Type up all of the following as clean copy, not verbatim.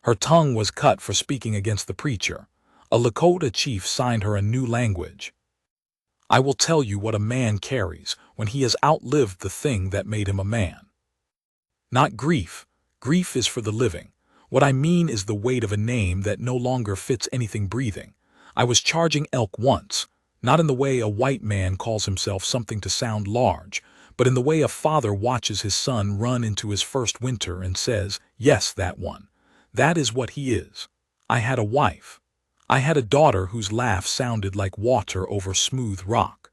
Her tongue was cut for speaking against the preacher. A Lakota chief signed her a new language. I will tell you what a man carries when he has outlived the thing that made him a man. Not grief. Grief is for the living. What I mean is the weight of a name that no longer fits anything breathing. I was charging elk once, not in the way a white man calls himself something to sound large, but in the way a father watches his son run into his first winter and says, "Yes, that one. That is what he is." I had a wife. I had a daughter whose laugh sounded like water over smooth rock.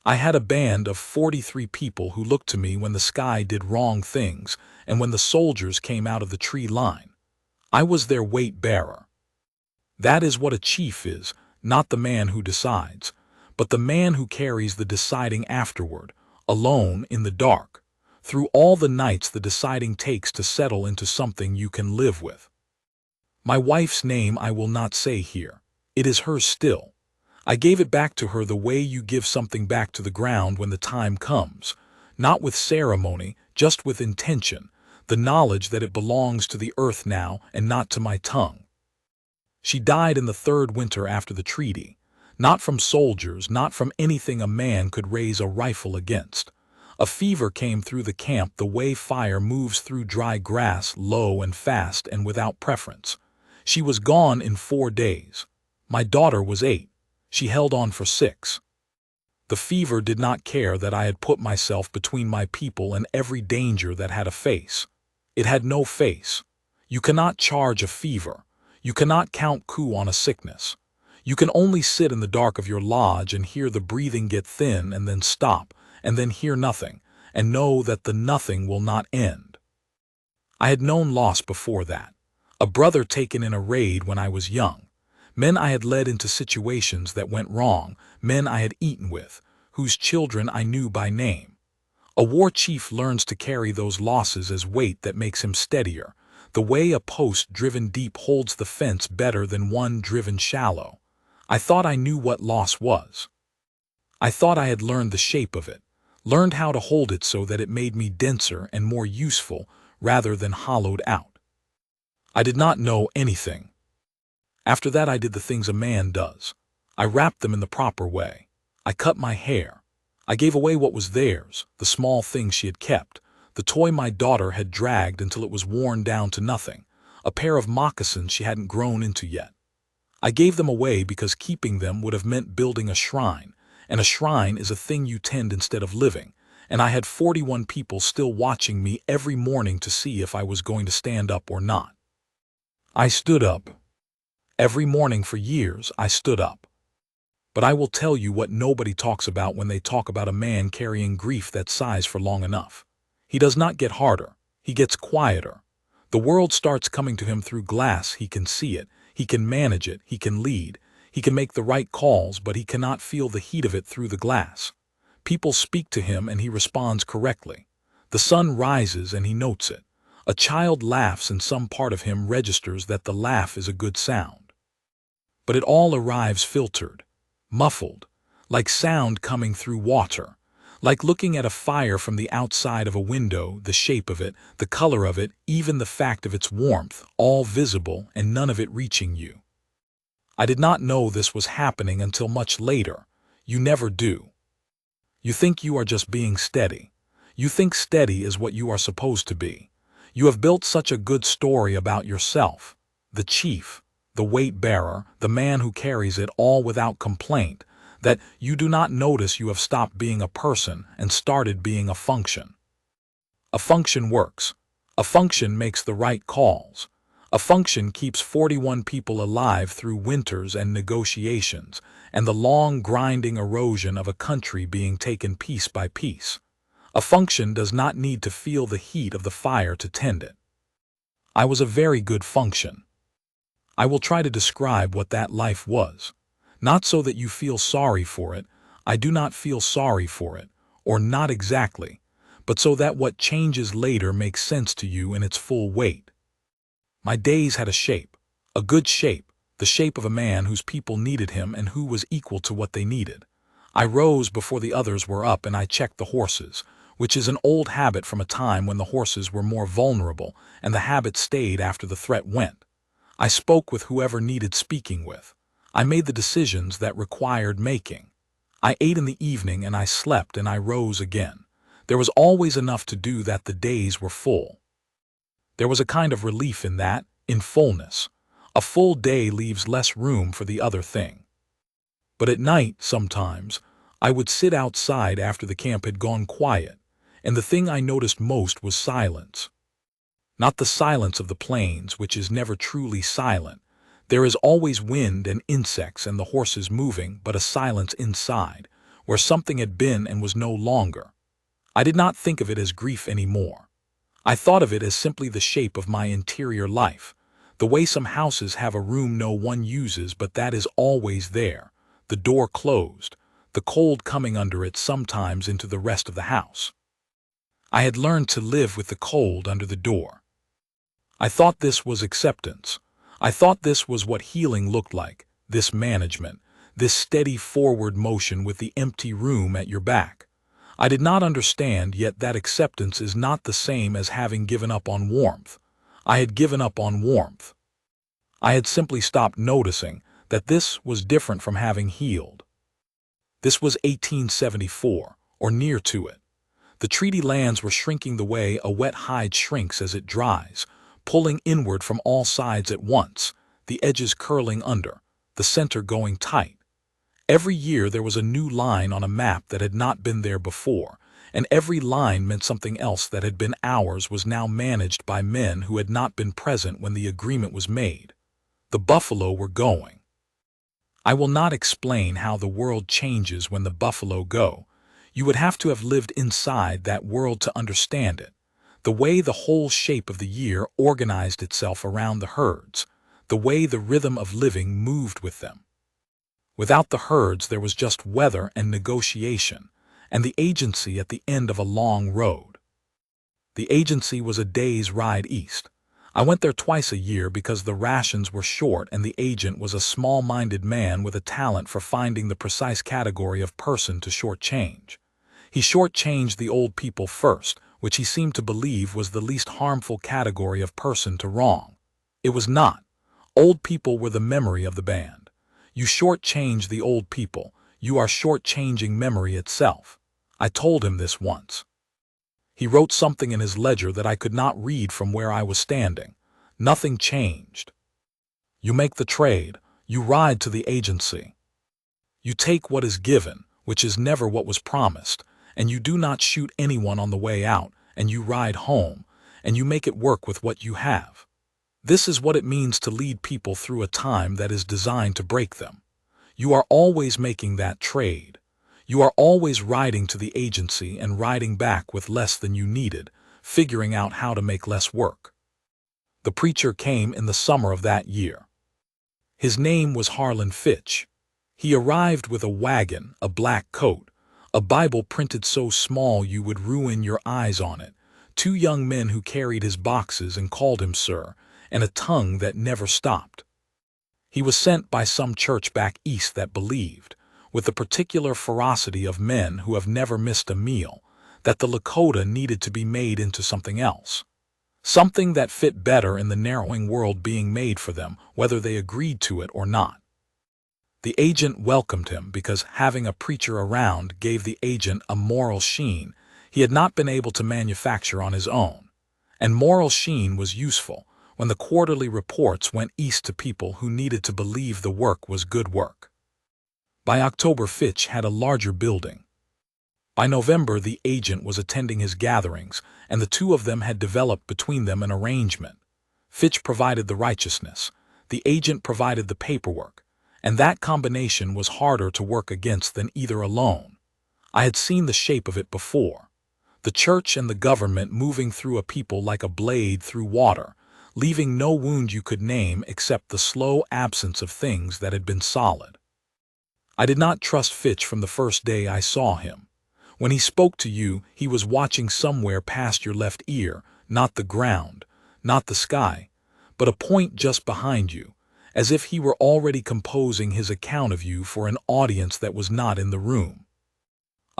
I had a band of 43 people who looked to me when the sky did wrong things and when the soldiers came out of the tree line. I was their weight bearer. That is what a chief is, not the man who decides, but the man who carries the deciding afterward, alone in the dark, through all the nights the deciding takes to settle into something you can live with. My wife's name I will not say here. It is hers still. I gave it back to her the way you give something back to the ground when the time comes, not with ceremony, just with intention, the knowledge that it belongs to the earth now and not to my tongue. She died in the third winter after the treaty, not from soldiers, not from anything a man could raise a rifle against. A fever came through the camp the way fire moves through dry grass, low and fast and without preference. She was gone in 4 days. My daughter was 8. She held on for 6. The fever did not care that I had put myself between my people and every danger that had a face. It had no face. You cannot charge a fever. You cannot count coup on a sickness. You can only sit in the dark of your lodge and hear the breathing get thin and then stop, and then hear nothing, and know that the nothing will not end. I had known loss before that. A brother taken in a raid when I was young. Men I had led into situations that went wrong, men I had eaten with, whose children I knew by name. A war chief learns to carry those losses as weight that makes him steadier, the way a post driven deep holds the fence better than one driven shallow. I thought I knew what loss was. I thought I had learned the shape of it, learned how to hold it so that it made me denser and more useful rather than hollowed out. I did not know anything. After that I did the things a man does. I wrapped them in the proper way. I cut my hair. I gave away what was theirs, the small things she had kept, the toy my daughter had dragged until it was worn down to nothing, a pair of moccasins she hadn't grown into yet. I gave them away because keeping them would have meant building a shrine, and a shrine is a thing you tend instead of living, and I had 41 people still watching me every morning to see if I was going to stand up or not. I stood up. Every morning for years I stood up. But I will tell you what nobody talks about when they talk about a man carrying grief that sighs for long enough. He does not get harder, he gets quieter. The world starts coming to him through glass. He can see it, he can manage it, he can lead, he can make the right calls, but he cannot feel the heat of it through the glass. People speak to him and he responds correctly. The sun rises and he notes it. A child laughs and some part of him registers that the laugh is a good sound. But it all arrives filtered, muffled, like sound coming through water, like looking at a fire from the outside of a window, the shape of it, the color of it, even the fact of its warmth, all visible and none of it reaching you. I did not know this was happening until much later. You never do. You think you are just being steady. You think steady is what you are supposed to be. You have built such a good story about yourself, the chief, the weight bearer, the man who carries it all without complaint, that you do not notice you have stopped being a person and started being a function. A function works. A function makes the right calls. A function keeps 41 people alive through winters and negotiations and the long grinding erosion of a country being taken piece by piece. A function does not need to feel the heat of the fire to tend it. I was a very good function. I will try to describe what that life was. Not so that you feel sorry for it, I do not feel sorry for it, or not exactly, but so that what changes later makes sense to you in its full weight. My days had a shape, a good shape, the shape of a man whose people needed him and who was equal to what they needed. I rose before the others were up and I checked the horses. which is an old habit from a time when the horses were more vulnerable, and the habit stayed after the threat went. I spoke with whoever needed speaking with. I made the decisions that required making. I ate in the evening and I slept and I rose again. There was always enough to do that the days were full. There was a kind of relief in that, in fullness. A full day leaves less room for the other thing. But at night, sometimes, I would sit outside after the camp had gone quiet, and the thing I noticed most was silence. Not the silence of the plains, which is never truly silent. There is always wind and insects and the horses moving, but a silence inside, where something had been and was no longer. I did not think of it as grief anymore. I thought of it as simply the shape of my interior life, the way some houses have a room no one uses but that is always there, the door closed, the cold coming under it sometimes into the rest of the house. I had learned to live with the cold under the door. I thought this was acceptance. I thought this was what healing looked like, this management, this steady forward motion with the empty room at your back. I did not understand yet that acceptance is not the same as having given up on warmth. I had given up on warmth. I had simply stopped noticing that this was different from having healed. This was 1874, or near to it. The treaty lands were shrinking the way a wet hide shrinks as it dries, pulling inward from all sides at once, the edges curling under, the center going tight. Every year there was a new line on a map that had not been there before, and every line meant something else that had been ours was now managed by men who had not been present when the agreement was made. The buffalo were going. I will not explain how the world changes when the buffalo go. You would have to have lived inside that world to understand it. The way the whole shape of the year organized itself around the herds, the way the rhythm of living moved with them. Without the herds there was just weather and negotiation, and the agency at the end of a long road. The agency was a day's ride east. I went there twice a year because the rations were short and the agent was a small-minded man with a talent for finding the precise category of person to shortchange. He shortchanged the old people first, which he seemed to believe was the least harmful category of person to wrong. It was not. Old people were the memory of the band. You shortchange the old people, you are shortchanging memory itself. I told him this once. He wrote something in his ledger that I could not read from where I was standing. Nothing changed. You make the trade, you ride to the agency. You take what is given, which is never what was promised, and you do not shoot anyone on the way out, and you ride home, and you make it work with what you have. This is what it means to lead people through a time that is designed to break them. You are always making that trade. You are always riding to the agency and riding back with less than you needed, figuring out how to make less work. The preacher came in the summer of that year. His name was Harlan Fitch. He arrived with a wagon, a black coat, a Bible printed so small you would ruin your eyes on it, 2 young men who carried his boxes and called him sir, and a tongue that never stopped. He was sent by some church back east that believed, with the particular ferocity of men who have never missed a meal, that the Lakota needed to be made into something else. Something that fit better in the narrowing world being made for them, whether they agreed to it or not. The agent welcomed him because having a preacher around gave the agent a moral sheen he had not been able to manufacture on his own. And moral sheen was useful when the quarterly reports went east to people who needed to believe the work was good work. By October, Fitch had a larger building. By November, the agent was attending his gatherings, and the 2 of them had developed between them an arrangement. Fitch provided the righteousness, the agent provided the paperwork, and that combination was harder to work against than either alone. I had seen the shape of it before. The church and the government moving through a people like a blade through water, leaving no wound you could name except the slow absence of things that had been solid. I did not trust Fitch from the first day I saw him. When he spoke to you, he was watching somewhere past your left ear, not the ground, not the sky, but a point just behind you, as if he were already composing his account of you for an audience that was not in the room.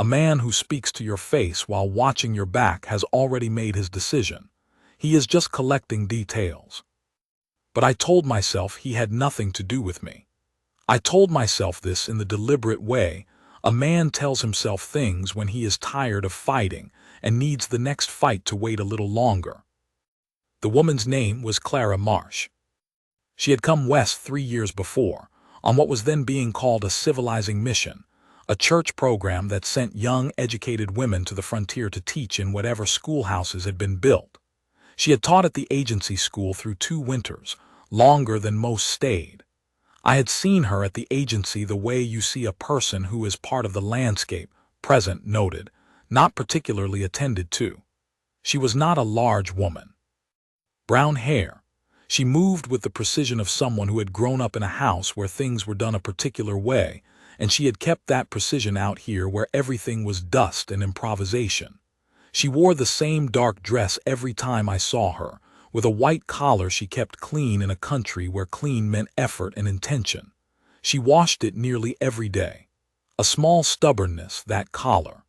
A man who speaks to your face while watching your back has already made his decision. He is just collecting details. But I told myself he had nothing to do with me. I told myself this in the deliberate way a man tells himself things when he is tired of fighting and needs the next fight to wait a little longer. The woman's name was Clara Marsh. She had come west 3 years before, on what was then being called a civilizing mission, a church program that sent young, educated women to the frontier to teach in whatever schoolhouses had been built. She had taught at the agency school through 2 winters, longer than most stayed. I had seen her at the agency the way you see a person who is part of the landscape, present, noted, not particularly attended to. She was not a large woman. Brown hair. She moved with the precision of someone who had grown up in a house where things were done a particular way, and she had kept that precision out here where everything was dust and improvisation. She wore the same dark dress every time I saw her, with a white collar she kept clean in a country where clean meant effort and intention. She washed it nearly every day. A small stubbornness, that collar.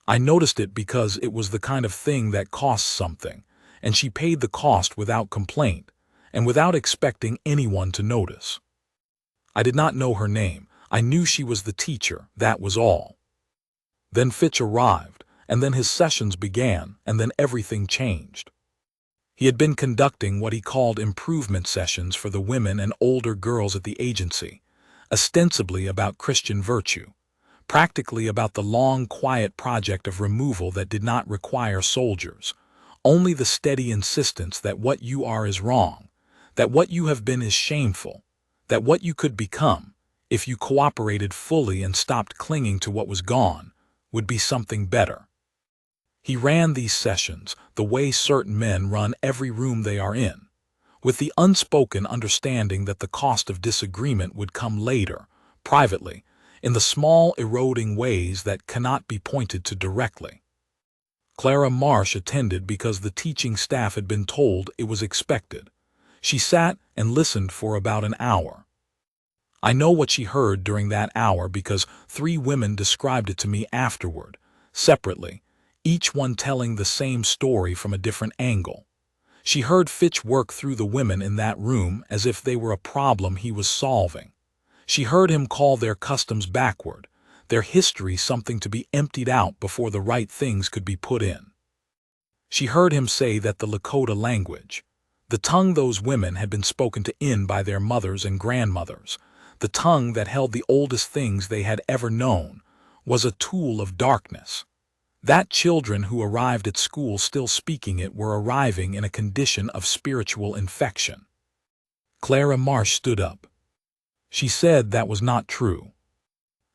I noticed it because it was the kind of thing that costs something, and she paid the cost without complaint, and without expecting anyone to notice. I did not know her name. I knew she was the teacher, that was all. Then Fitch arrived, and then his sessions began, and then everything changed. He had been conducting what he called improvement sessions for the women and older girls at the agency, ostensibly about Christian virtue, practically about the long, quiet project of removal that did not require soldiers, only the steady insistence that what you are is wrong, that what you have been is shameful, that what you could become, if you cooperated fully and stopped clinging to what was gone, would be something better. He ran these sessions the way certain men run every room they are in, with the unspoken understanding that the cost of disagreement would come later, privately, in the small eroding ways that cannot be pointed to directly. Clara Marsh attended because the teaching staff had been told it was expected. She sat and listened for about an hour. I know what she heard during that hour because 3 women described it to me afterward, separately, each one telling the same story from a different angle. She heard Fitch work through the women in that room as if they were a problem he was solving. She heard him call their customs backward, their history something to be emptied out before the right things could be put in. She heard him say that the Lakota language, the tongue those women had been spoken to in by their mothers and grandmothers, the tongue that held the oldest things they had ever known, was a tool of darkness. That children who arrived at school still speaking it were arriving in a condition of spiritual infection. Clara Marsh stood up. She said that was not true.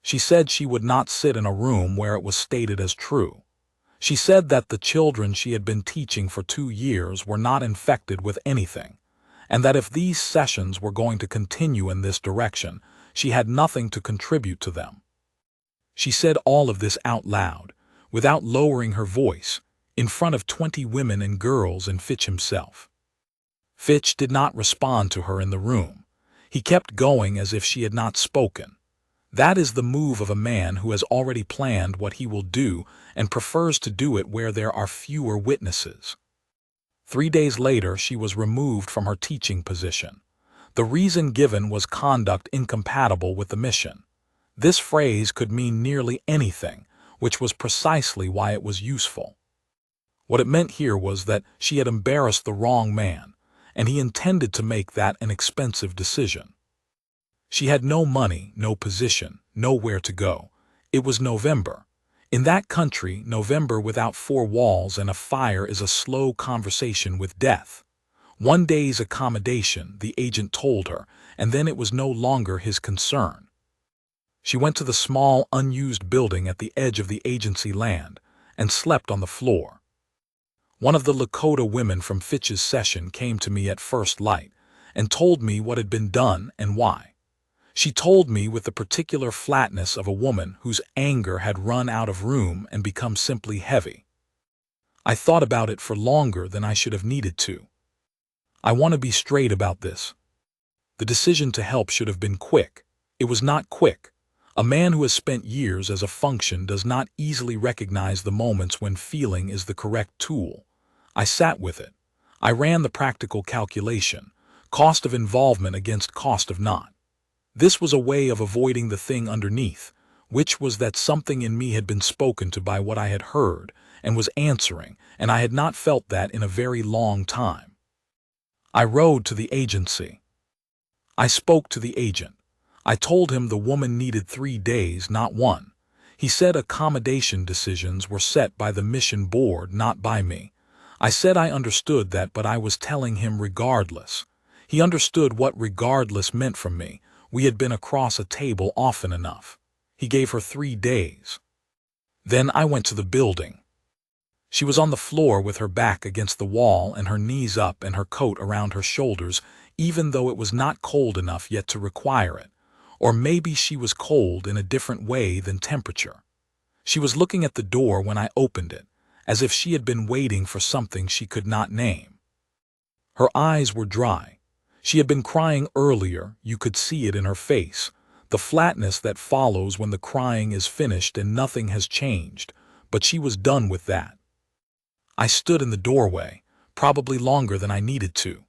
She said she would not sit in a room where it was stated as true. She said that the children she had been teaching for 2 years were not infected with anything, and that if these sessions were going to continue in this direction, she had nothing to contribute to them. She said all of this out loud, without lowering her voice, in front of 20 women and girls and Fitch himself. Fitch did not respond to her in the room. He kept going as if she had not spoken. That is the move of a man who has already planned what he will do and prefers to do it where there are fewer witnesses. 3 days later, she was removed from her teaching position. The reason given was conduct incompatible with the mission. This phrase could mean nearly anything, which was precisely why it was useful. What it meant here was that she had embarrassed the wrong man, and he intended to make that an expensive decision. She had no money, no position, nowhere to go. It was November. In that country, November without 4 walls and a fire is a slow conversation with death. 1 day's accommodation, the agent told her, and then it was no longer his concern. She went to the small, unused building at the edge of the agency land and slept on the floor. One of the Lakota women from Fitch's session came to me at first light and told me what had been done and why. She told me with the particular flatness of a woman whose anger had run out of room and become simply heavy. I thought about it for longer than I should have needed to. I want to be straight about this. The decision to help should have been quick. It was not quick. A man who has spent years as a function does not easily recognize the moments when feeling is the correct tool. I sat with it. I ran the practical calculation, cost of involvement against cost of not. This was a way of avoiding the thing underneath, which was that something in me had been spoken to by what I had heard and was answering, and I had not felt that in a very long time. I rode to the agency. I spoke to the agent. I told him the woman needed 3 days, not 1. He said accommodation decisions were set by the mission board, not by me. I said I understood that, but I was telling him regardless. He understood what regardless meant from me. We had been across a table often enough. He gave her 3 days. Then I went to the building. She was on the floor with her back against the wall and her knees up and her coat around her shoulders, even though it was not cold enough yet to require it. Or maybe she was cold in a different way than temperature. She was looking at the door when I opened it, as if she had been waiting for something she could not name. Her eyes were dry. She had been crying earlier, you could see it in her face, the flatness that follows when the crying is finished and nothing has changed, but she was done with that. I stood in the doorway, probably longer than I needed to.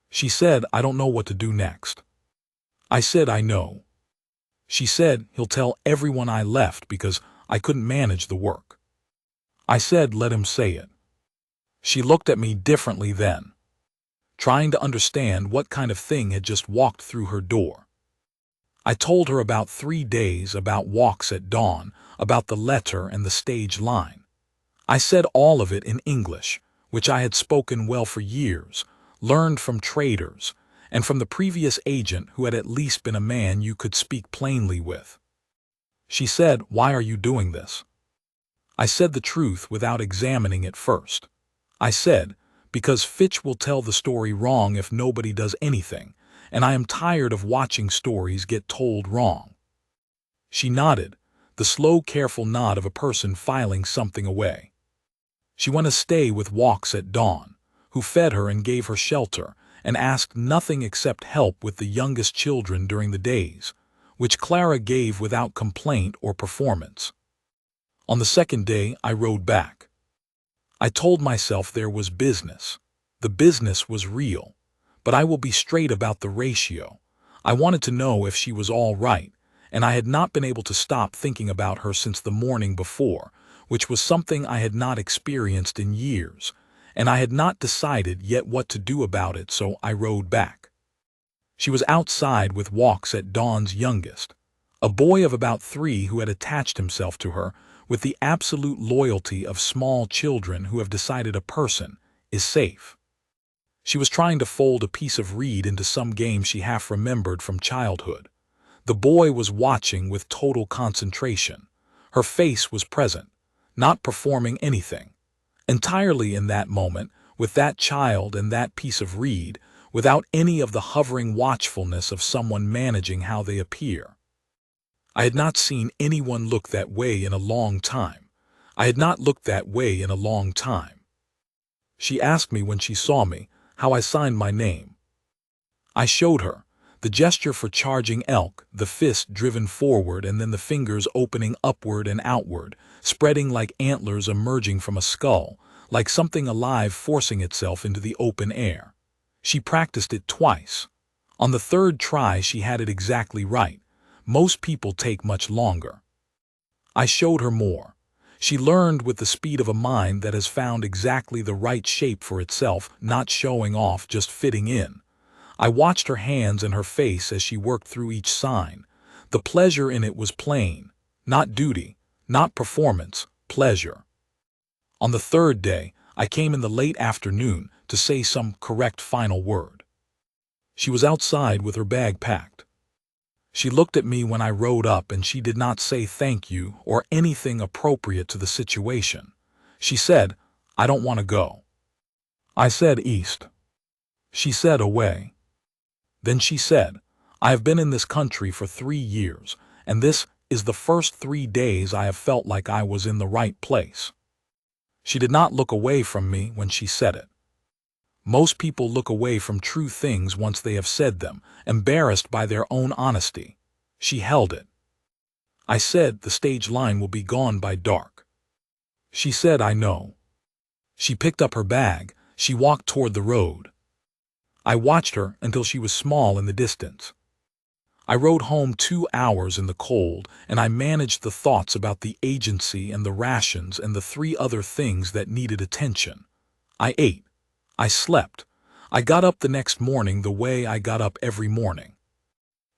She said, "I don't know what to do next." I said, "I know." She said, "He'll tell everyone I left because I couldn't manage the work." I said, "Let him say it." She looked at me differently then, trying to understand what kind of thing had just walked through her door. I told her about 3 days, about walks at dawn, about the letter and the stage line. I said all of it in English, which I had spoken well for years, learned from traders, and from the previous agent who had at least been a man you could speak plainly with. She said, "Why are you doing this?" I said the truth without examining it first. I said, "Because Fitch will tell the story wrong if nobody does anything, and I am tired of watching stories get told wrong." She nodded, the slow, careful nod of a person filing something away. She went to stay with Walks at Dawn, who fed her and gave her shelter, and asked nothing except help with the youngest children during the days, which Clara gave without complaint or performance. On the second day, I rode back. I told myself there was business. The business was real, but I will be straight about the ratio. I wanted to know if she was all right, and I had not been able to stop thinking about her since the morning before, which was something I had not experienced in years, and I had not decided yet what to do about it, so I rode back. She was outside with Walks at Dawn's youngest, a boy of about 3 who had attached himself to her with the absolute loyalty of small children who have decided a person is safe. She was trying to fold a piece of reed into some game she half remembered from childhood. The boy was watching with total concentration. Her face was present, not performing anything. Entirely in that moment, with that child and that piece of reed, without any of the hovering watchfulness of someone managing how they appear. I had not seen anyone look that way in a long time. I had not looked that way in a long time. She asked me when she saw me how I signed my name. I showed her, the gesture for charging elk, the fist driven forward and then the fingers opening upward and outward, spreading like antlers emerging from a skull, like something alive forcing itself into the open air. She practiced it twice. On the 3rd try she had it exactly right. Most people take much longer. I showed her more. She learned with the speed of a mind that has found exactly the right shape for itself, not showing off, just fitting in. I watched her hands and her face as she worked through each sign. The pleasure in it was plain. Not duty, not performance, pleasure. On the 3rd day, I came in the late afternoon to say some correct final word. She was outside with her bag packed. She looked at me when I rode up and she did not say thank you or anything appropriate to the situation. She said, "I don't want to go." I said, "East." She said, "Away." Then she said, "I have been in this country for 3 years, and this is the first 3 days I have felt like I was in the right place." She did not look away from me when she said it. Most people look away from true things once they have said them, embarrassed by their own honesty. She held it. I said, the stage line will be gone by dark. She said, I know. She picked up her bag. She walked toward the road. I watched her until she was small in the distance. I rode home 2 hours in the cold, and I managed the thoughts about the agency and the rations and the 3 other things that needed attention. I ate. I slept. I got up the next morning the way I got up every morning.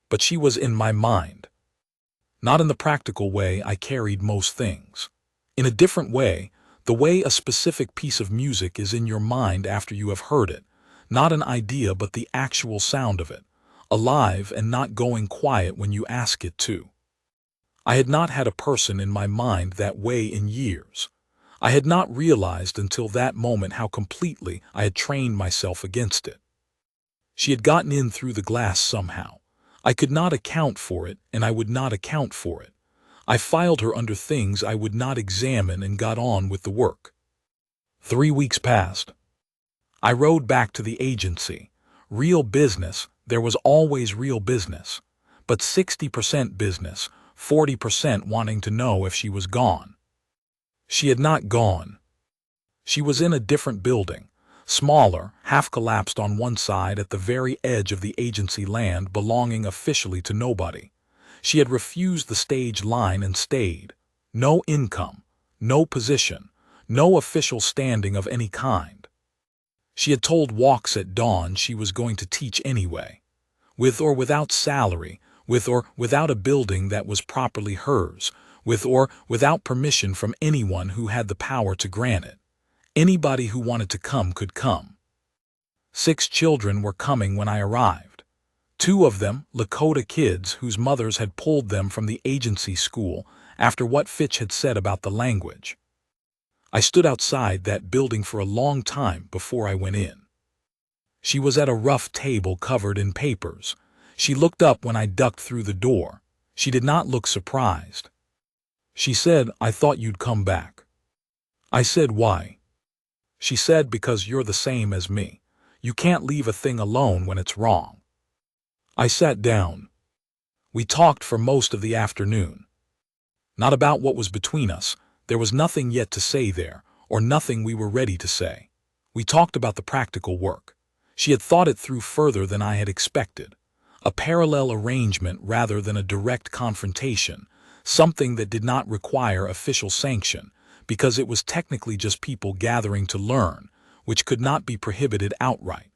But she was in my mind. Not in the practical way I carried most things. In a different way, the way a specific piece of music is in your mind after you have heard it, not an idea but the actual sound of it, alive and not going quiet when you ask it to. I had not had a person in my mind that way in years. I had not realized until that moment how completely I had trained myself against it. She had gotten in through the glass somehow. I could not account for it, and I would not account for it. I filed her under things I would not examine and got on with the work. 3 weeks passed. I rode back to the agency. Real business, there was always real business. But 60% business, 40% wanting to know if she was gone. She had not gone. She was in a different building, smaller, half collapsed on one side at the very edge of the agency land belonging officially to nobody. She had refused the stage line and stayed. No income, no position, no official standing of any kind. She had told walks at dawn she was going to teach anyway. With or without salary, with or without a building that was properly hers, with or without permission from anyone who had the power to grant it. Anybody who wanted to come could come. 6 children were coming when I arrived. 2 of them, Lakota kids whose mothers had pulled them from the agency school after what Fitch had said about the language. I stood outside that building for a long time before I went in. She was at a rough table covered in papers. She looked up when I ducked through the door. She did not look surprised. She said, I thought you'd come back. I said, why? She said, because you're the same as me. You can't leave a thing alone when it's wrong. I sat down. We talked for most of the afternoon. Not about what was between us. There was nothing yet to say there, or nothing we were ready to say. We talked about the practical work. She had thought it through further than I had expected. A parallel arrangement rather than a direct confrontation, something that did not require official sanction, because it was technically just people gathering to learn, which could not be prohibited outright.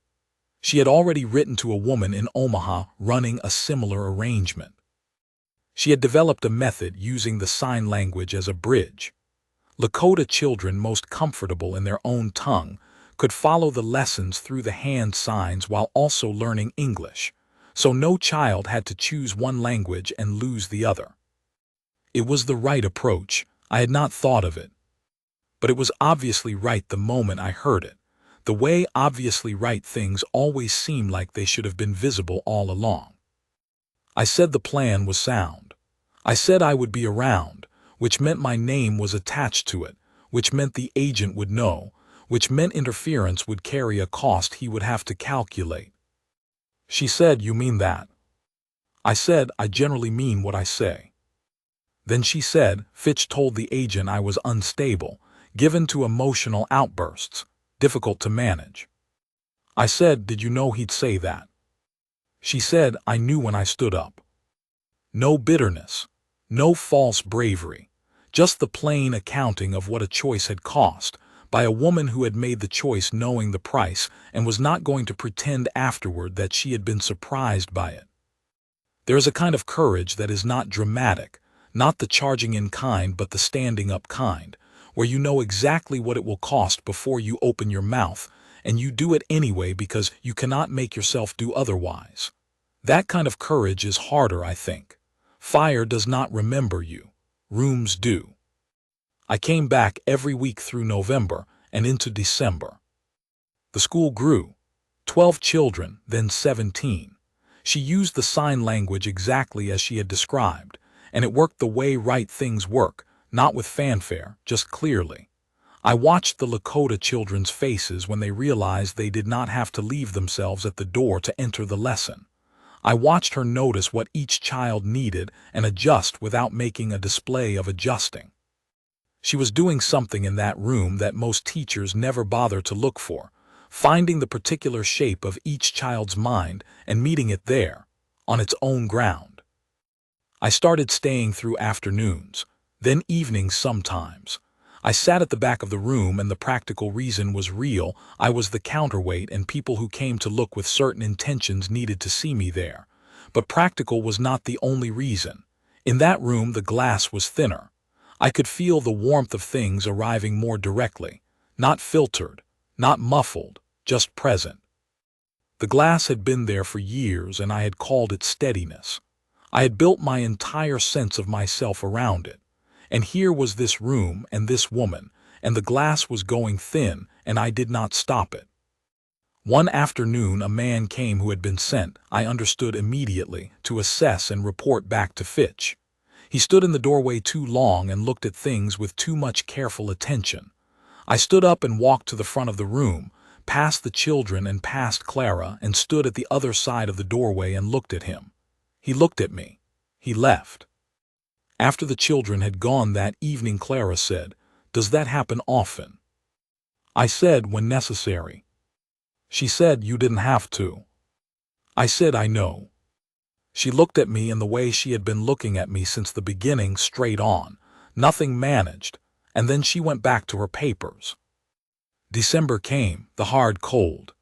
She had already written to a woman in Omaha running a similar arrangement. She had developed a method using the sign language as a bridge. Lakota children most comfortable in their own tongue could follow the lessons through the hand signs while also learning English, so no child had to choose one language and lose the other. It was the right approach. I had not thought of it. But it was obviously right the moment I heard it. The way obviously right things always seem like they should have been visible all along. I said the plan was sound. I said I would be around, which meant my name was attached to it, which meant the agent would know, which meant interference would carry a cost he would have to calculate. She said, you mean that? I said, I generally mean what I say. Then she said, Fitch told the agent I was unstable, given to emotional outbursts, difficult to manage. I said, did you know he'd say that? She said, I knew when I stood up. No bitterness, no false bravery, just the plain accounting of what a choice had cost, by a woman who had made the choice knowing the price and was not going to pretend afterward that she had been surprised by it. There is a kind of courage that is not dramatic, not the charging in kind but the standing up kind, where you know exactly what it will cost before you open your mouth, and you do it anyway because you cannot make yourself do otherwise. That kind of courage is harder, I think. Fire does not remember you. Rooms do. I came back every week through November and into December. The school grew. 12 children, then 17. She used the sign language exactly as she had described, and it worked the way right things work, not with fanfare, just clearly. I watched the Lakota children's faces when they realized they did not have to leave themselves at the door to enter the lesson. I watched her notice what each child needed and adjust without making a display of adjusting. She was doing something in that room that most teachers never bother to look for, finding the particular shape of each child's mind and meeting it there, on its own ground. I started staying through afternoons, then evenings sometimes. I sat at the back of the room, and the practical reason was real. I was the counterweight, and people who came to look with certain intentions needed to see me there. But practical was not the only reason. In that room the glass was thinner. I could feel the warmth of things arriving more directly, not filtered, not muffled, just present. The glass had been there for years, and I had called it steadiness. I had built my entire sense of myself around it. And here was this room and this woman, and the glass was going thin, and I did not stop it. One afternoon a man came who had been sent, I understood immediately, to assess and report back to Fitch. He stood in the doorway too long and looked at things with too much careful attention. I stood up and walked to the front of the room, past the children and past Clara, and stood at the other side of the doorway and looked at him. He looked at me. He left. After the children had gone that evening, Clara said, "Does that happen often?" I said, "When necessary." She said, "You didn't have to." I said, "I know." She looked at me in the way she had been looking at me since the beginning, straight on, nothing managed, and then she went back to her papers. December came, the hard cold.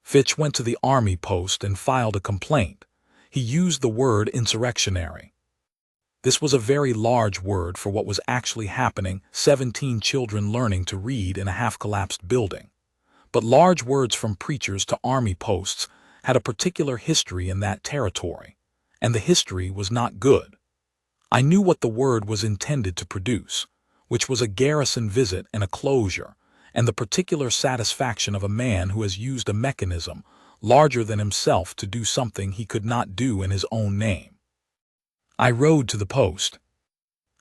Fitch went to the army post and filed a complaint. He used the word insurrectionary. This was a very large word for what was actually happening, 17 children learning to read in a half-collapsed building. But large words from preachers to army posts had a particular history in that territory, and the history was not good. I knew what the word was intended to produce, which was a garrison visit and a closure, and the particular satisfaction of a man who has used a mechanism larger than himself to do something he could not do in his own name. I rode to the post.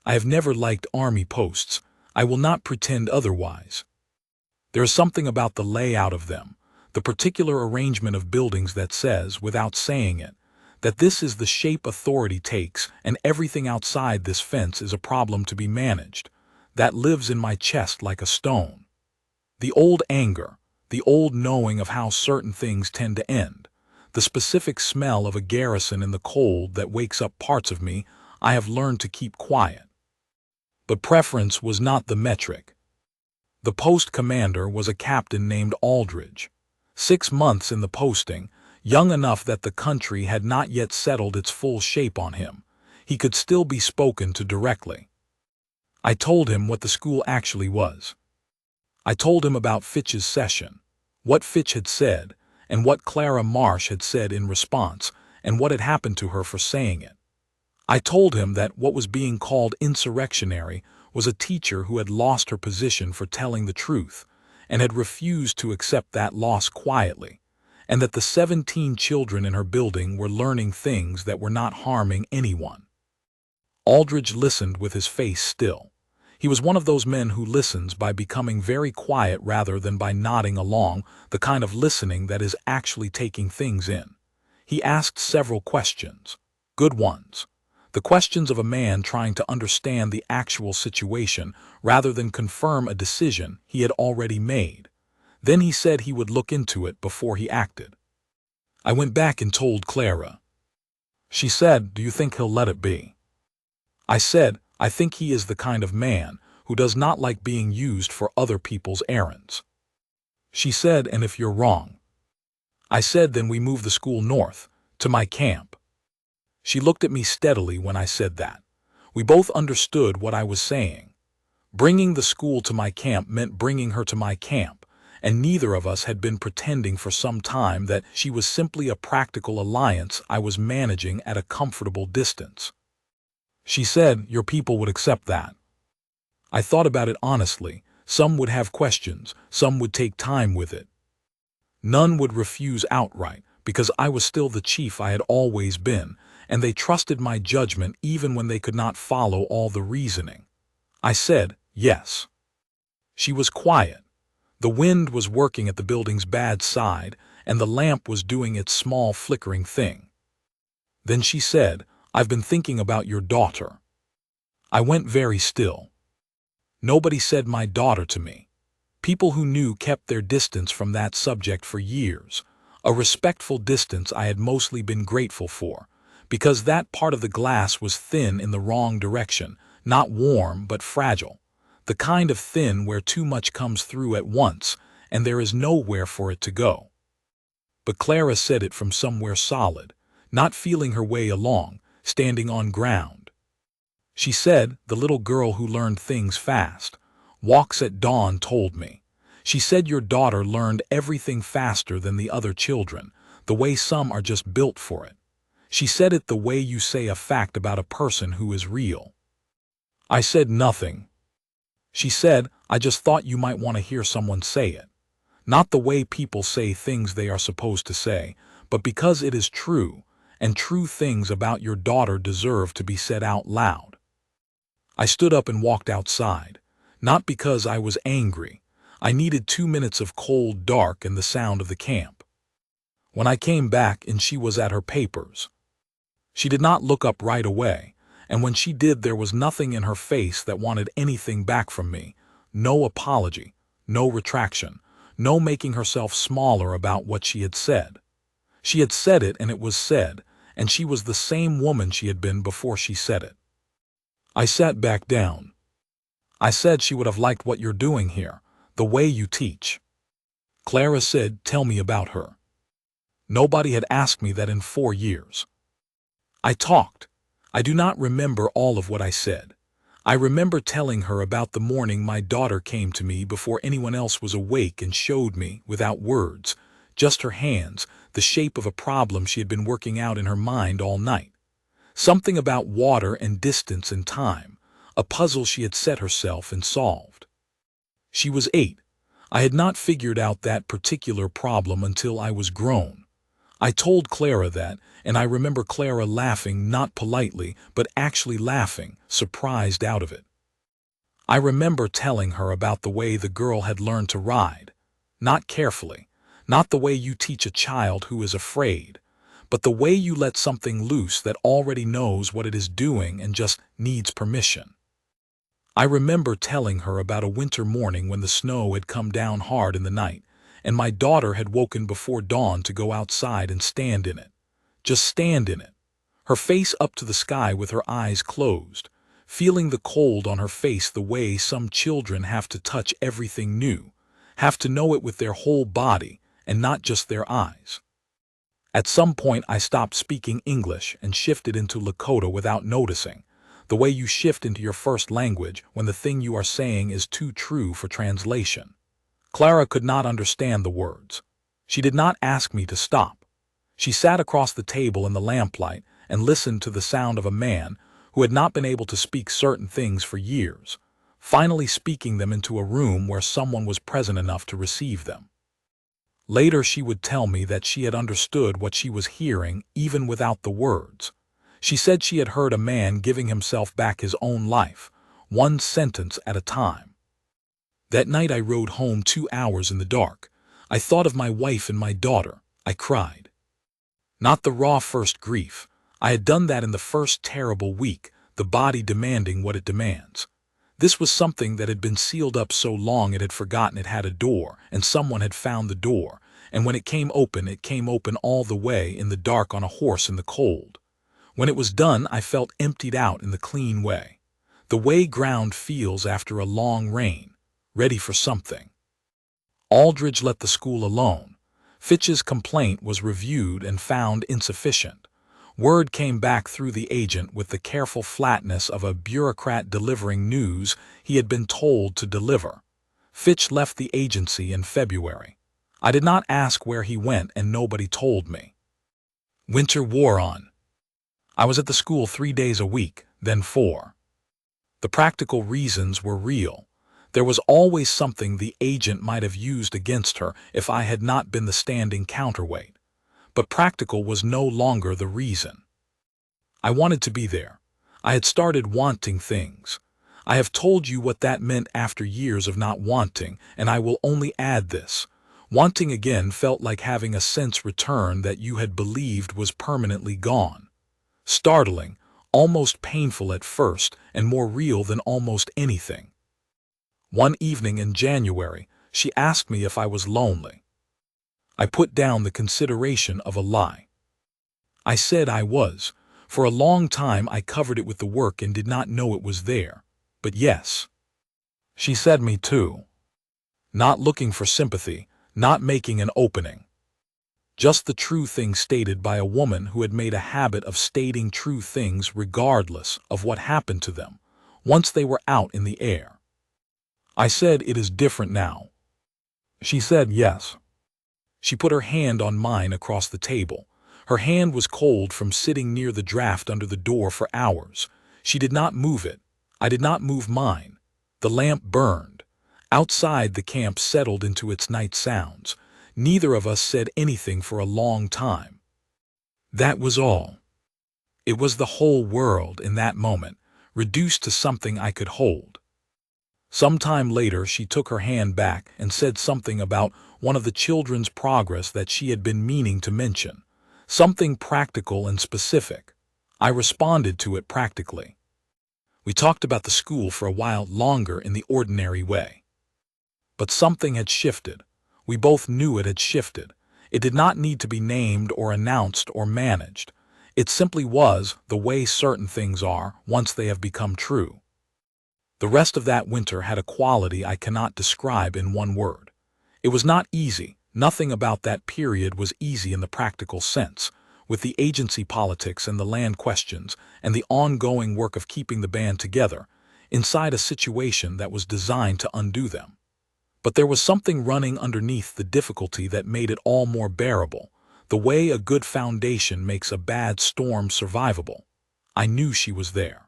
I have never liked army posts. I will not pretend otherwise. There is something about the layout of them, the particular arrangement of buildings that says, without saying it, that this is the shape authority takes, and everything outside this fence is a problem to be managed, that lives in my chest like a stone. The old anger, the old knowing of how certain things tend to end, the specific smell of a garrison in the cold that wakes up parts of me, I have learned to keep quiet. But preference was not the metric. The post commander was a captain named Aldridge. 6 months in the posting, young enough that the country had not yet settled its full shape on him. He could still be spoken to directly. I told him what the school actually was. I told him about Fitch's session, what Fitch had said, and what Clara Marsh had said in response, and what had happened to her for saying it. I told him that what was being called insurrectionary was a teacher who had lost her position for telling the truth, and had refused to accept that loss quietly, and that the 17 children in her building were learning things that were not harming anyone. Aldridge listened with his face still. He was one of those men who listens by becoming very quiet rather than by nodding along, the kind of listening that is actually taking things in. He asked several questions, good ones, the questions of a man trying to understand the actual situation rather than confirm a decision he had already made. Then he said he would look into it before he acted. I went back and told Clara. She said, "Do you think he'll let it be?" I said, "I think he is the kind of man who does not like being used for other people's errands." She said, "And if you're wrong?" I said, "Then we move the school north, to my camp." She looked at me steadily when I said that. We both understood what I was saying. Bringing the school to my camp meant bringing her to my camp, and neither of us had been pretending for some time that she was simply a practical alliance I was managing at a comfortable distance. She said, "Your people would accept that." I thought about it honestly. Some would have questions, some would take time with it. None would refuse outright, because I was still the chief I had always been, and they trusted my judgment even when they could not follow all the reasoning. I said, "Yes." She was quiet. The wind was working at the building's bad side, and the lamp was doing its small flickering thing. Then she said, "I've been thinking about your daughter." I went very still. Nobody said my daughter to me. People who knew kept their distance from that subject for years, a respectful distance I had mostly been grateful for, because that part of the glass was thin in the wrong direction, not warm but fragile, the kind of thin where too much comes through at once and there is nowhere for it to go. But Clara said it from somewhere solid, not feeling her way along, standing on ground. She said, "The little girl who learned things fast, walks at dawn, told me. She said your daughter learned everything faster than the other children, the way some are just built for it. She said it the way you say a fact about a person who is real." I said nothing. She said, "I just thought you might want to hear someone say it. Not the way people say things they are supposed to say, but because it is true, and true things about your daughter deserve to be said out loud." I stood up and walked outside, not because I was angry. I needed 2 minutes of cold dark and the sound of the camp. When I came back and she was at her papers. She did not look up right away, and when she did there was nothing in her face that wanted anything back from me, no apology, no retraction, no making herself smaller about what she had said. She had said it and it was said, and she was the same woman she had been before she said it. I sat back down. I said she would have liked what you're doing here, the way you teach. Clara said, "Tell me about her." Nobody had asked me that in 4 years. I talked. I do not remember all of what I said. I remember telling her about the morning my daughter came to me before anyone else was awake and showed me, without words, just her hands, the shape of a problem she had been working out in her mind all night. Something about water and distance and time, a puzzle she had set herself and solved. She was 8. I had not figured out that particular problem until I was grown. I told Clara that, and I remember Clara laughing, not politely, but actually laughing, surprised out of it. I remember telling her about the way the girl had learned to ride, not carefully, not the way you teach a child who is afraid, but the way you let something loose that already knows what it is doing and just needs permission. I remember telling her about a winter morning when the snow had come down hard in the night, and my daughter had woken before dawn to go outside and stand in it. Just stand in it, her face up to the sky with her eyes closed, feeling the cold on her face the way some children have to touch everything new, have to know it with their whole body and not just their eyes. At some point I stopped speaking English and shifted into Lakota without noticing, the way you shift into your first language when the thing you are saying is too true for translation. Clara could not understand the words. She did not ask me to stop. She sat across the table in the lamplight and listened to the sound of a man who had not been able to speak certain things for years, finally speaking them into a room where someone was present enough to receive them. Later she would tell me that she had understood what she was hearing even without the words. She said she had heard a man giving himself back his own life, one sentence at a time. That night I rode home 2 hours in the dark. I thought of my wife and my daughter. I cried. Not the raw first grief. I had done that in the first terrible week, the body demanding what it demands. This was something that had been sealed up so long it had forgotten it had a door, and someone had found the door, and when it came open all the way in the dark on a horse in the cold. When it was done, I felt emptied out in the clean way. The way ground feels after a long rain, ready for something. Aldridge let the school alone. Fitch's complaint was reviewed and found insufficient. Word came back through the agent with the careful flatness of a bureaucrat delivering news he had been told to deliver. Fitch left the agency in February. I did not ask where he went and nobody told me. Winter wore on. I was at the school 3 days a week, then 4. The practical reasons were real. There was always something the agent might have used against her if I had not been the standing counterweight. But practical was no longer the reason. I wanted to be there. I had started wanting things. I have told you what that meant after years of not wanting, and I will only add this. Wanting again felt like having a sense return that you had believed was permanently gone. Startling, almost painful at first, and more real than almost anything. One evening in January, she asked me if I was lonely. I put down the consideration of a lie. I said I was. For a long time I covered it with the work and did not know it was there. But yes. She said me too. Not looking for sympathy, not making an opening. Just the true thing stated by a woman who had made a habit of stating true things regardless of what happened to them, once they were out in the air. I said it is different now. She said yes. She put her hand on mine across the table. Her hand was cold from sitting near the draft under the door for hours. She did not move it. I did not move mine. The lamp burned. Outside, the camp settled into its night sounds. Neither of us said anything for a long time. That was all. It was the whole world in that moment, reduced to something I could hold. Some time later, she took her hand back and said something about one of the children's progress that she had been meaning to mention. Something practical and specific. I responded to it practically. We talked about the school for a while longer in the ordinary way. But something had shifted. We both knew it had shifted. It did not need to be named or announced or managed. It simply was the way certain things are once they have become true. The rest of that winter had a quality I cannot describe in one word. It was not easy. Nothing about that period was easy in the practical sense, with the agency politics and the land questions and the ongoing work of keeping the band together inside a situation that was designed to undo them. But there was something running underneath the difficulty that made it all more bearable, the way a good foundation makes a bad storm survivable. I knew she was there.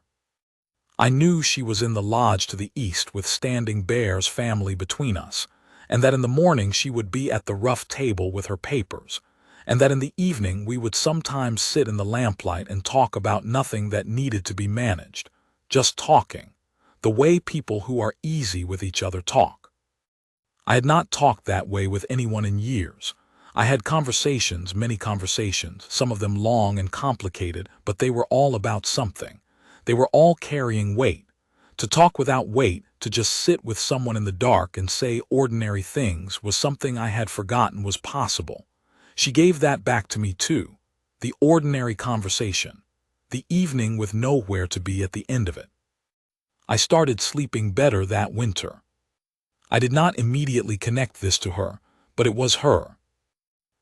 I knew she was in the lodge to the east with Standing Bear's family between us, and that in the morning she would be at the rough table with her papers, and that in the evening we would sometimes sit in the lamplight and talk about nothing that needed to be managed, just talking, the way people who are easy with each other talk. I had not talked that way with anyone in years. I had conversations, many conversations, some of them long and complicated, but they were all about something. They were all carrying weight. To talk without weight, to just sit with someone in the dark and say ordinary things was something I had forgotten was possible. She gave that back to me too. The ordinary conversation. The evening with nowhere to be at the end of it. I started sleeping better that winter. I did not immediately connect this to her, but it was her.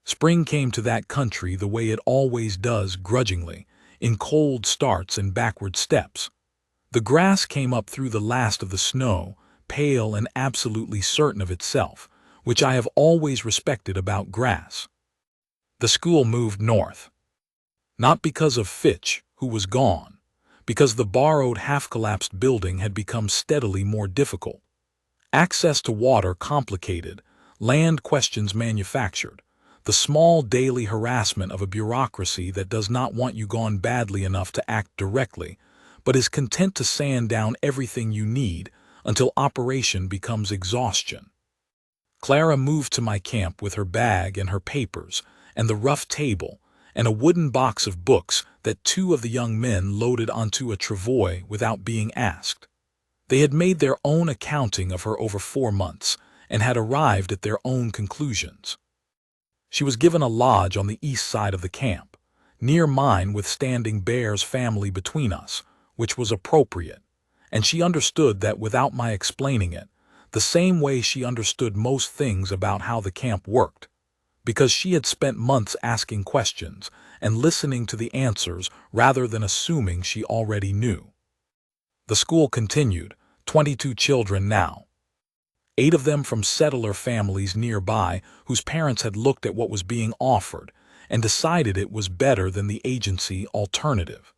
Spring came to that country the way it always does, grudgingly, in cold starts and backward steps. The grass came up through the last of the snow, pale and absolutely certain of itself, which I have always respected about grass. The school moved north. Not because of Fitch, who was gone, because the borrowed half-collapsed building had become steadily more difficult. Access to water complicated, land questions manufactured, the small daily harassment of a bureaucracy that does not want you gone badly enough to act directly, but is content to sand down everything you need until operation becomes exhaustion. Clara moved to my camp with her bag and her papers and the rough table and a wooden box of books that two of the young men loaded onto a travois without being asked. They had made their own accounting of her over 4 months and had arrived at their own conclusions. She was given a lodge on the east side of the camp, near mine with Standing Bear's family between us, which was appropriate, and she understood that without my explaining it, the same way she understood most things about how the camp worked, because she had spent months asking questions and listening to the answers rather than assuming she already knew. The school continued, 22 children now. 8 of them from settler families nearby whose parents had looked at what was being offered and decided it was better than the agency alternative.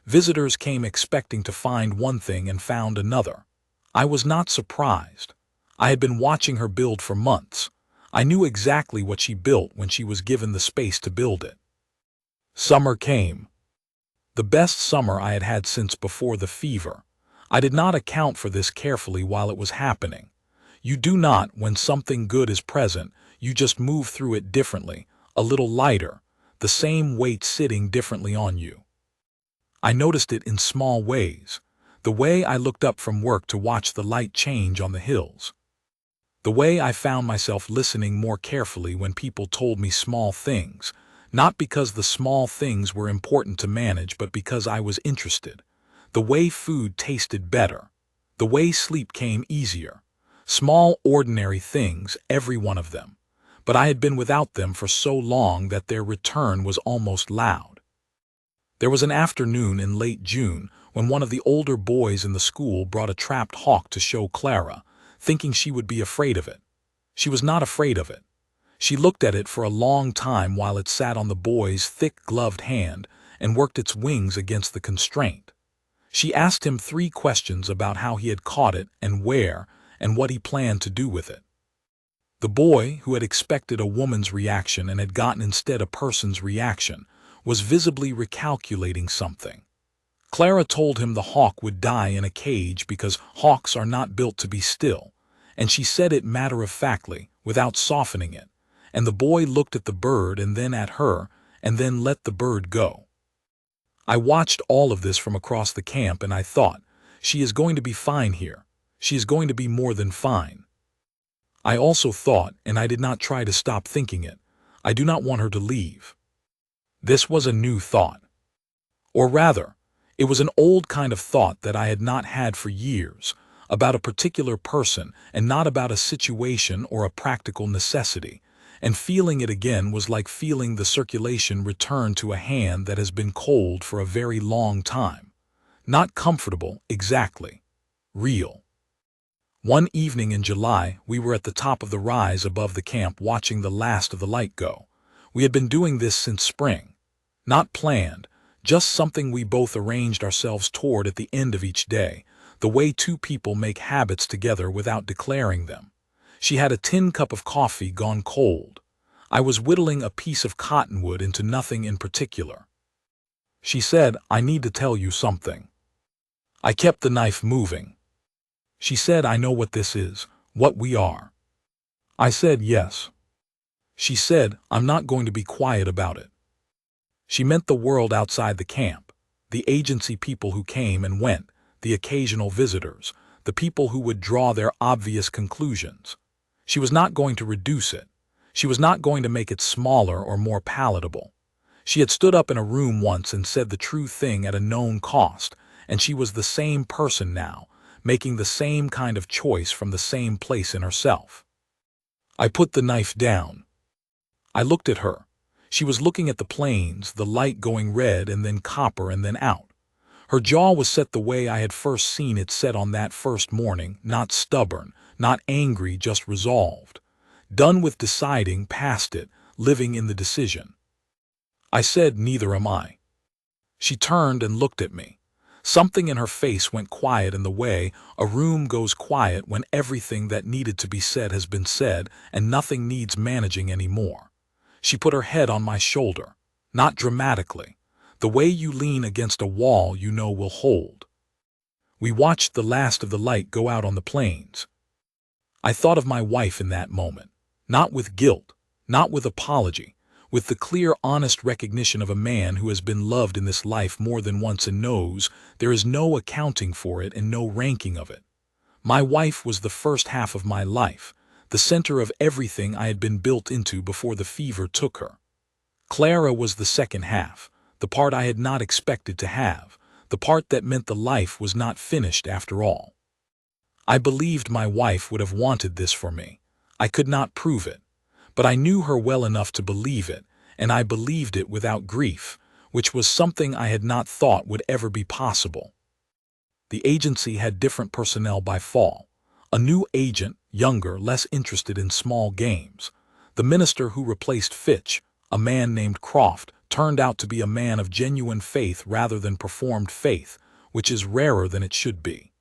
Visitors came expecting to find one thing and found another. I was not surprised. I had been watching her build for months. I knew exactly what she built when she was given the space to build it. Summer came. The best summer I had had since before the fever. I did not account for this carefully while it was happening. You do not, when something good is present, you just move through it differently, a little lighter, the same weight sitting differently on you. I noticed it in small ways. The way I looked up from work to watch the light change on the hills. The way I found myself listening more carefully when people told me small things, not because the small things were important to manage, but because I was interested. The way food tasted better. The way sleep came easier. Small, ordinary things, every one of them. But I had been without them for so long that their return was almost loud. There was an afternoon in late June when one of the older boys in the school brought a trapped hawk to show Clara, thinking she would be afraid of it. She was not afraid of it. She looked at it for a long time while it sat on the boy's thick gloved hand and worked its wings against the constraint. She asked him 3 questions about how he had caught it and where, and what he planned to do with it. The boy, who had expected a woman's reaction and had gotten instead a person's reaction, was visibly recalculating something. Clara told him the hawk would die in a cage because hawks are not built to be still, and she said it matter-of-factly, without softening it, and the boy looked at the bird and then at her, and then let the bird go. I watched all of this from across the camp and I thought, she is going to be fine here. She is going to be more than fine. I also thought, and I did not try to stop thinking it, I do not want her to leave. This was a new thought. Or rather, it was an old kind of thought that I had not had for years, about a particular person and not about a situation or a practical necessity, and feeling it again was like feeling the circulation return to a hand that has been cold for a very long time. Not comfortable, exactly. Real. One evening in July, we were at the top of the rise above the camp watching the last of the light go. We had been doing this since spring. Not planned, just something we both arranged ourselves toward at the end of each day, the way 2 people make habits together without declaring them. She had a tin cup of coffee gone cold. I was whittling a piece of cottonwood into nothing in particular. She said, "I need to tell you something." I kept the knife moving. She said, "I know what this is, what we are." I said, "Yes." She said, "I'm not going to be quiet about it." She meant the world outside the camp, the agency people who came and went, the occasional visitors, the people who would draw their obvious conclusions. She was not going to reduce it. She was not going to make it smaller or more palatable. She had stood up in a room once and said the true thing at a known cost, and she was the same person now, making the same kind of choice from the same place in herself. I put the knife down. I looked at her. She was looking at the plains, the light going red and then copper and then out. Her jaw was set the way I had first seen it set on that first morning, not stubborn, not angry, just resolved. Done with deciding, past it, living in the decision. I said, "Neither am I." She turned and looked at me. Something in her face went quiet in the way a room goes quiet when everything that needed to be said has been said and nothing needs managing anymore. She put her head on my shoulder, not dramatically, the way you lean against a wall you know will hold. We watched the last of the light go out on the plains. I thought of my wife in that moment, not with guilt, not with apology, with the clear, honest recognition of a man who has been loved in this life more than once and knows there is no accounting for it and no ranking of it. My wife was the first half of my life, the center of everything I had been built into before the fever took her. Clara was the second half, the part I had not expected to have, the part that meant the life was not finished after all. I believed my wife would have wanted this for me. I could not prove it, but I knew her well enough to believe it, and I believed it without grief, which was something I had not thought would ever be possible. The agency had different personnel by fall. A new agent, younger, less interested in small games. The minister who replaced Fitch, a man named Croft, turned out to be a man of genuine faith rather than performed faith, which is rarer than it should be.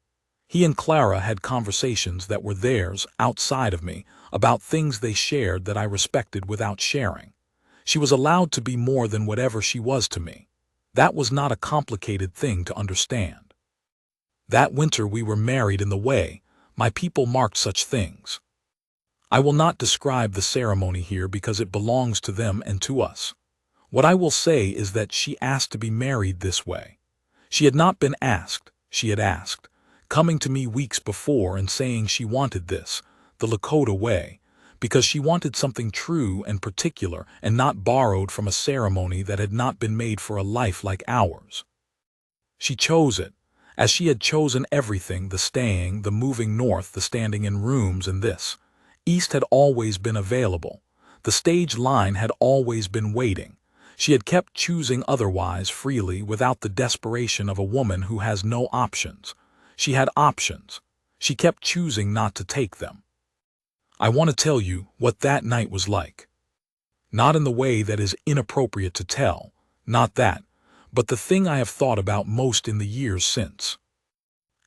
He and Clara had conversations that were theirs, outside of me, about things they shared that I respected without sharing. She was allowed to be more than whatever she was to me. That was not a complicated thing to understand. That winter we were married in the way my people marked such things. I will not describe the ceremony here because it belongs to them and to us. What I will say is that she asked to be married this way. She had not been asked, she had asked, coming to me weeks before and saying she wanted this, the Lakota way, because she wanted something true and particular and not borrowed from a ceremony that had not been made for a life like ours. She chose it, as she had chosen everything, the staying, the moving north, the standing in rooms, and this. East had always been available. The stage line had always been waiting. She had kept choosing otherwise freely without the desperation of a woman who has no options. She had options. She kept choosing not to take them. I want to tell you what that night was like. Not in the way that is inappropriate to tell, not that, but the thing I have thought about most in the years since.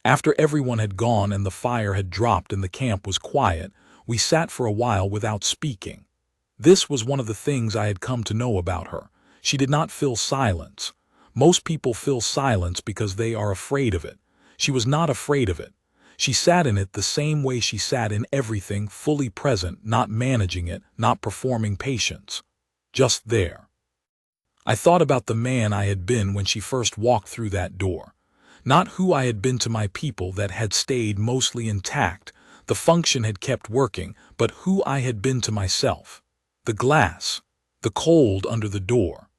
After everyone had gone and the fire had dropped and the camp was quiet, we sat for a while without speaking. This was one of the things I had come to know about her. She did not fill silence. Most people fill silence because they are afraid of it. She was not afraid of it. She sat in it the same way she sat in everything, fully present, not managing it, not performing patience. Just there. I thought about the man I had been when she first walked through that door. Not who I had been to my people that had stayed mostly intact, the function had kept working, but who I had been to myself. The glass, the cold under the door,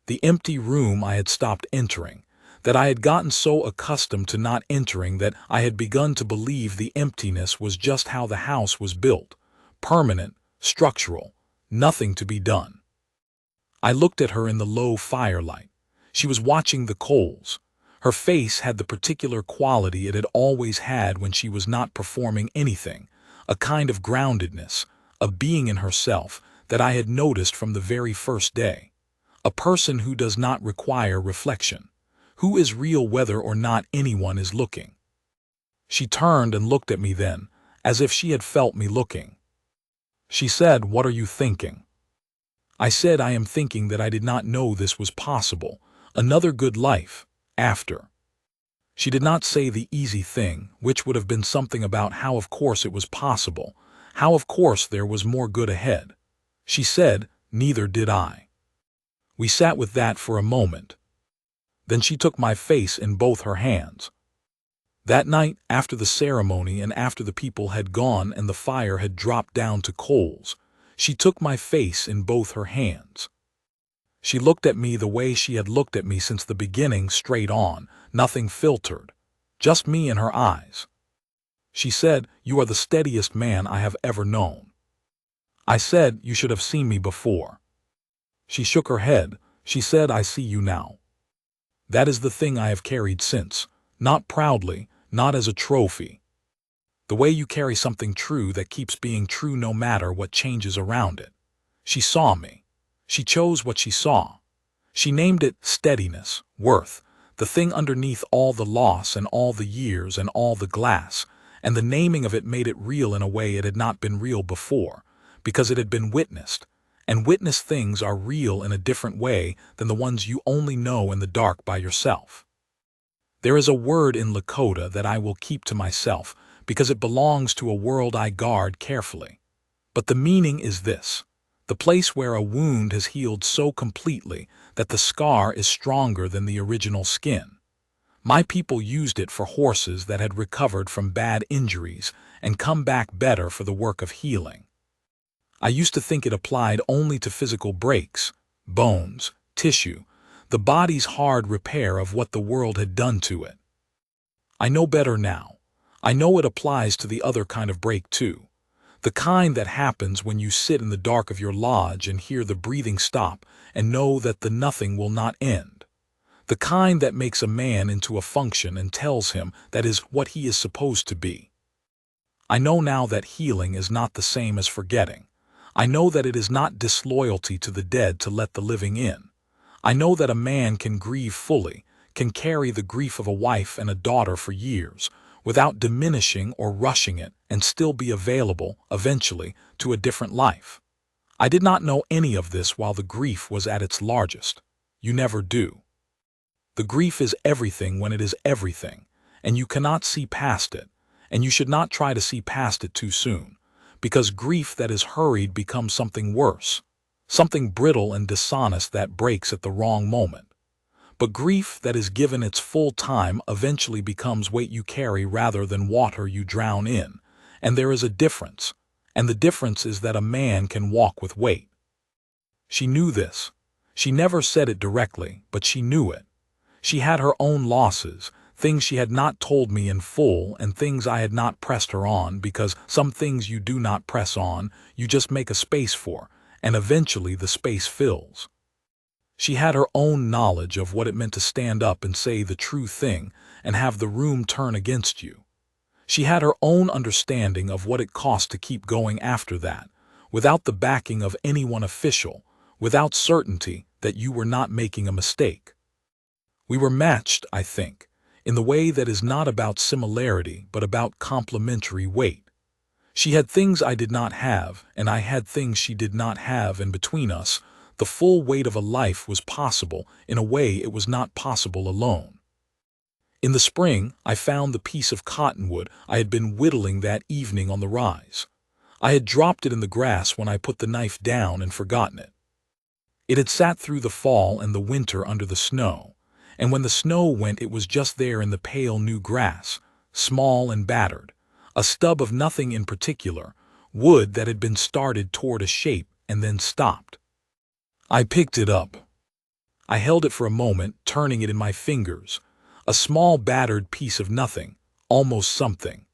the empty room I had stopped entering, that I had gotten so accustomed to not entering that I had begun to believe the emptiness was just how the house was built, permanent, structural, nothing to be done. I looked at her in the low firelight. She was watching the coals. Her face had the particular quality it had always had when she was not performing anything, a kind of groundedness, a being in herself that I had noticed from the very first day. A person who does not require reflection, who is real whether or not anyone is looking. She turned and looked at me then, as if she had felt me looking. She said, "What are you thinking?" I said, "I am thinking that I did not know this was possible, another good life, after." She did not say the easy thing, which would have been something about how of course it was possible, how of course there was more good ahead. She said, "Neither did I." We sat with that for a moment. Then she took my face in both her hands. That night, after the ceremony and after the people had gone and the fire had dropped down to coals, she took my face in both her hands. She looked at me the way she had looked at me since the beginning, straight on, nothing filtered, just me and her eyes. She said, "You are the steadiest man I have ever known." I said, "You should have seen me before." She shook her head. She said, "I see you now." That is the thing I have carried since, not proudly, not as a trophy. The way you carry something true that keeps being true no matter what changes around it. She saw me. She chose what she saw. She named it steadiness, worth, the thing underneath all the loss and all the years and all the glass, and the naming of it made it real in a way it had not been real before, because it had been witnessed, and witnessed things are real in a different way than the ones you only know in the dark by yourself. There is a word in Lakota that I will keep to myself because it belongs to a world I guard carefully. But the meaning is this: the place where a wound has healed so completely that the scar is stronger than the original skin. My people used it for horses that had recovered from bad injuries and come back better for the work of healing. I used to think it applied only to physical breaks, bones, tissue, the body's hard repair of what the world had done to it. I know better now. I know it applies to the other kind of break too. The kind that happens when you sit in the dark of your lodge and hear the breathing stop and know that the nothing will not end. The kind that makes a man into a function and tells him that is what he is supposed to be. I know now that healing is not the same as forgetting. I know that it is not disloyalty to the dead to let the living in. I know that a man can grieve fully, can carry the grief of a wife and a daughter for years, without diminishing or rushing it, and still be available, eventually, to a different life. I did not know any of this while the grief was at its largest. You never do. The grief is everything when it is everything, and you cannot see past it, and you should not try to see past it too soon, because grief that is hurried becomes something worse, something brittle and dishonest that breaks at the wrong moment. But grief that is given its full time eventually becomes weight you carry rather than water you drown in. And there is a difference. And the difference is that a man can walk with weight. She knew this. She never said it directly, but she knew it. She had her own losses, things she had not told me in full and things I had not pressed her on, because some things you do not press on, you just make a space for, and eventually the space fills. She had her own knowledge of what it meant to stand up and say the true thing and have the room turn against you. She had her own understanding of what it cost to keep going after that, without the backing of anyone official, without certainty that you were not making a mistake. We were matched, I think, in the way that is not about similarity but about complementary weight. She had things I did not have, and I had things she did not have, and between us, the full weight of a life was possible in a way it was not possible alone. In the spring, I found the piece of cottonwood I had been whittling that evening on the rise. I had dropped it in the grass when I put the knife down and forgotten it. It had sat through the fall and the winter under the snow, and when the snow went it was just there in the pale new grass, small and battered, a stub of nothing in particular, wood that had been started toward a shape and then stopped. I picked it up. I held it for a moment, turning it in my fingers, a small battered piece of nothing, almost something.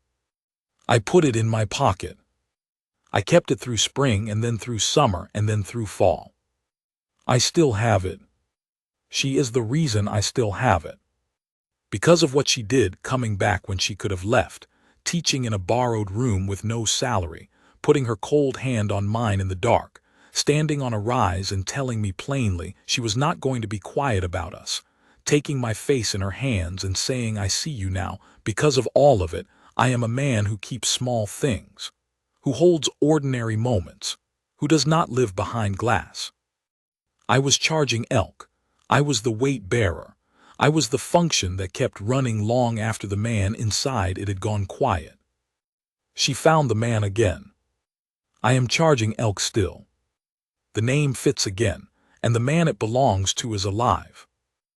I put it in my pocket. I kept it through spring and then through summer and then through fall. I still have it. She is the reason I still have it. Because of what she did, coming back when she could have left, teaching in a borrowed room with no salary, putting her cold hand on mine in the dark, standing on a rise and telling me plainly she was not going to be quiet about us, taking my face in her hands and saying, "I see you now, because of all of it, I am a man who keeps small things, who holds ordinary moments, who does not live behind glass." I was charging elk. I was the weight bearer. I was the function that kept running long after the man inside it had gone quiet. She found the man again. I am charging elk still. The name fits again, and the man it belongs to is alive.